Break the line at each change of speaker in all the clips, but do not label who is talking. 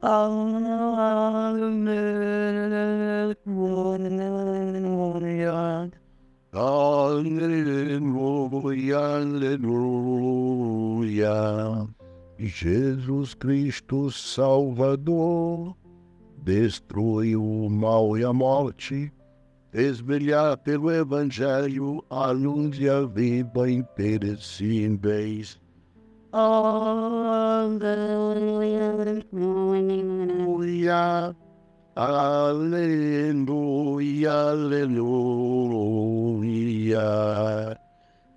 Aleluia, aleluia, aleluia. Jesus Cristo Salvador destruiu o mal e a morte, fez brilhar pelo Evangelho a luz e a vida imperecíveis. Aleluia, aleluia, aleluia.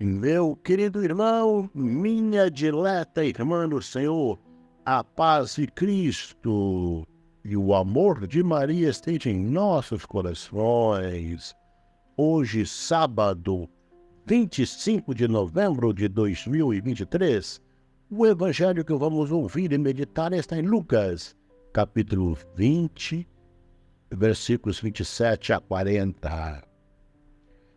Meu querido irmão, minha dileta irmã do Senhor, a paz de Cristo e o amor de Maria estejam em nossos corações. Hoje, sábado, 25 de novembro de 2023, o evangelho que vamos ouvir e meditar está em Lucas, capítulo 20, versículos 27 a 40.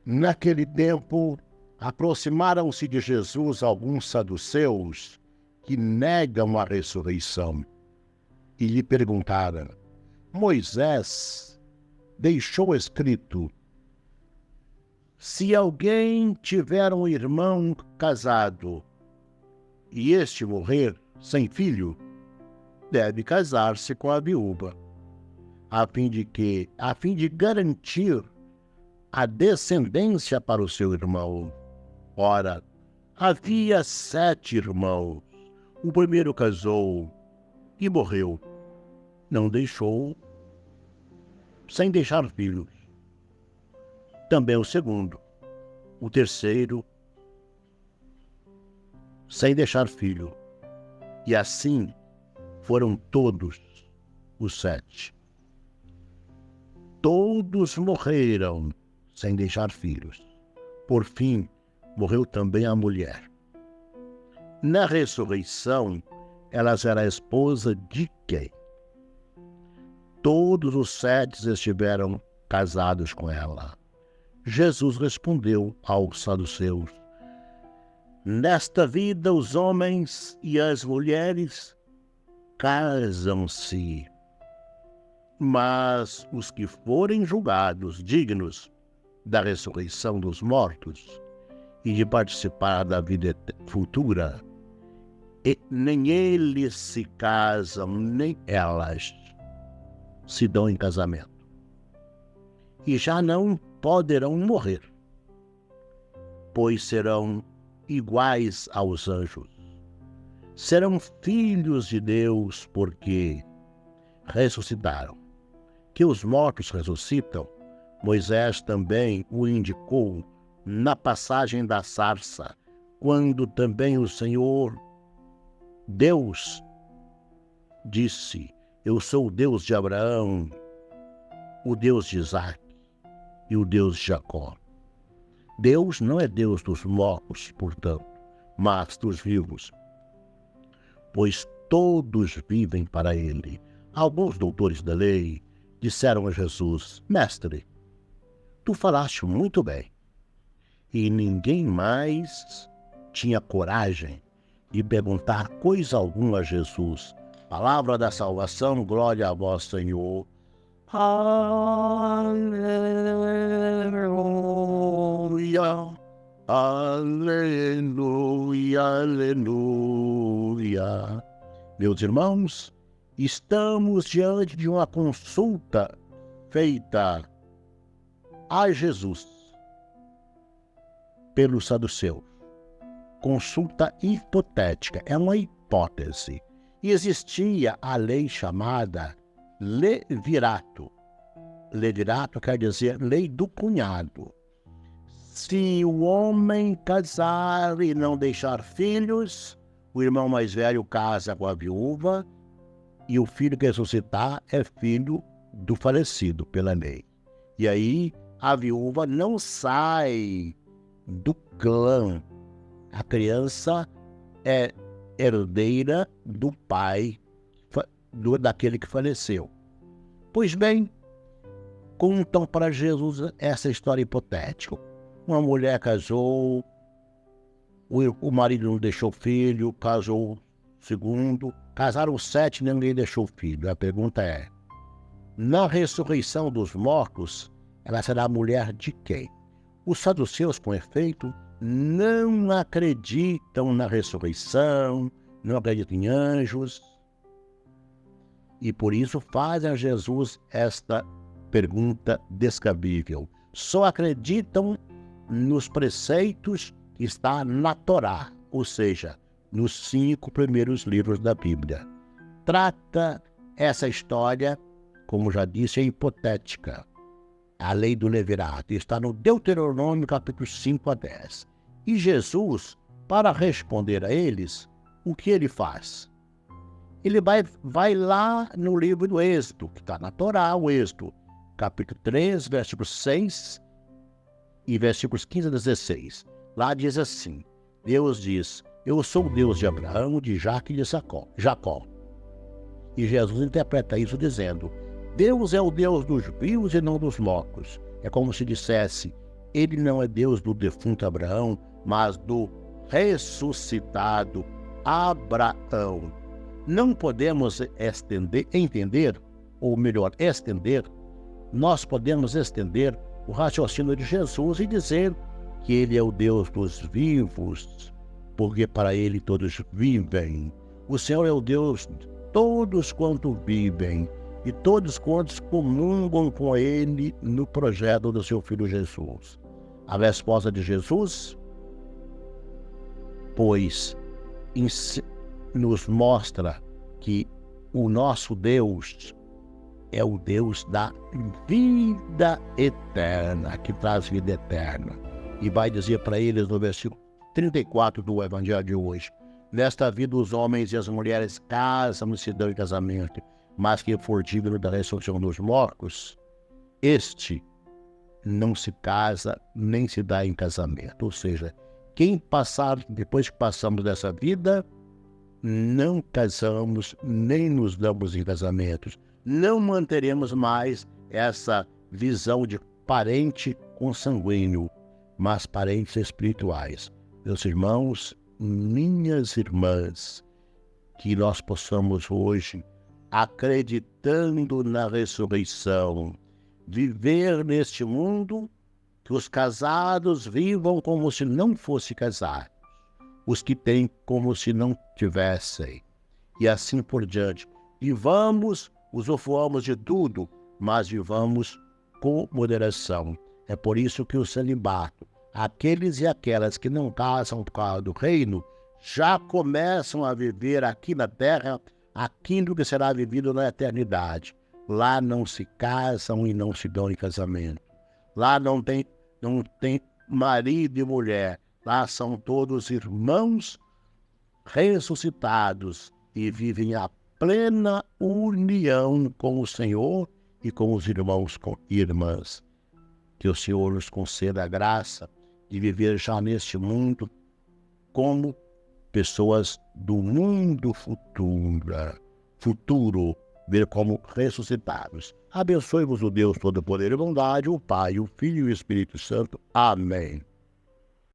Naquele tempo, aproximaram-se de Jesus alguns saduceus que negam a ressurreição e lhe perguntaram: Moisés deixou escrito: se alguém tiver um irmão casado e este morrer sem filho, deve casar-se com a viúva, a fim de garantir a descendência para o seu irmão. Ora, havia 7 irmãos. O primeiro casou e morreu. Não deixou, sem deixar filhos. Também o segundo. O terceiro, sem deixar filho. E assim foram todos os 7. Todos morreram sem deixar filhos. Por fim, morreu também a mulher. Na ressurreição, ela será esposa de quem? Todos os 7 estiveram casados com ela. Jesus respondeu aos saduceus: nesta vida os homens e as mulheres casam-se, mas os que forem julgados dignos da ressurreição dos mortos e de participar da vida futura, e nem eles se casam, nem elas se dão em casamento. E já não poderão morrer, pois serão iguais aos anjos. Serão filhos de Deus, porque ressuscitaram. Que os mortos ressuscitam, Moisés também o indicou na passagem da sarça, quando também o Senhor Deus disse: eu sou o Deus de Abraão, o Deus de Isaac e o Deus de Jacó. Deus não é Deus dos mortos, portanto, mas dos vivos, pois todos vivem para ele. Alguns doutores da lei disseram a Jesus: Mestre, tu falaste muito bem. E ninguém mais tinha coragem de perguntar coisa alguma a Jesus. Palavra da salvação, glória a vós, Senhor. Aleluia, aleluia, aleluia. Meus irmãos, estamos diante de uma consulta feita a Jesus pelos saduceus. Consulta hipotética, é uma hipótese. E existia a lei chamada levirato. Levirato quer dizer lei do cunhado. Se o homem casar e não deixar filhos, o irmão mais velho casa com a viúva e o filho que ressuscitar é filho do falecido pela lei. E aí a viúva não sai do clã. A criança é herdeira do pai, daquele que faleceu. Pois bem, contam para Jesus essa história hipotética. Uma mulher casou, o marido não deixou filho, casou segundo, casaram 7 e ninguém deixou filho. A pergunta é, na ressurreição dos mortos, ela será mulher de quem? Os saduceus, com efeito, não acreditam na ressurreição, não acreditam em anjos, e por isso fazem a Jesus esta pergunta descabível. Só acreditam nos preceitos que está na Torá, ou seja, nos 5 primeiros livros da Bíblia. Trata essa história, como já disse, é hipotética. A lei do levirato está no Deuteronômio, capítulo 5 a 10. E Jesus, para responder a eles, o que ele faz? Ele vai lá no livro do Êxodo, que está na Torá, o Êxodo, capítulo 3, versículos 6 e versículos 15 a 16. Lá diz assim, Deus diz, eu sou o Deus de Abraão, de Isaac e de Jacó. E Jesus interpreta isso dizendo, Deus é o Deus dos vivos e não dos mortos. É como se dissesse, ele não é Deus do defunto Abraão, mas do ressuscitado Abraão. Não podemos estender, nós podemos estender o raciocínio de Jesus e dizer que ele é o Deus dos vivos, porque para ele todos vivem. O Senhor é o Deus de todos quanto vivem e todos quantos comungam com ele no projeto do seu Filho Jesus. A resposta de Jesus, pois, nos mostra que o nosso Deus é o Deus da vida eterna, que traz vida eterna. E vai dizer para eles no versículo 34 do Evangelho de hoje, nesta vida os homens e as mulheres casam e se dão em casamento, mas quem for digno da ressurreição dos mortos, este não se casa nem se dá em casamento. Ou seja, quem passar, depois que passamos dessa vida, não casamos nem nos damos em casamentos. Não manteremos mais essa visão de parente consanguíneo, mas parentes espirituais. Meus irmãos, minhas irmãs, que nós possamos hoje, acreditando na ressurreição, viver neste mundo, que os casados vivam como se não fossem casados, os que têm como se não tivessem, e assim por diante. Vivamos, usufruamos de tudo, mas vivamos com moderação. É por isso que o celibato, aqueles e aquelas que não casam por causa do reino, já começam a viver aqui na terra aquilo que será vivido na eternidade. Lá não se casam e não se dão em casamento. Lá não tem marido e mulher. Lá são todos irmãos ressuscitados e vivem a plena união com o Senhor e com os irmãos e irmãs. Que o Senhor nos conceda a graça de viver já neste mundo como pessoas do mundo futuro, ver como ressuscitados. Abençoe-vos o Deus Todo-Poder e Bondade, o Pai, o Filho e o Espírito Santo. Amém.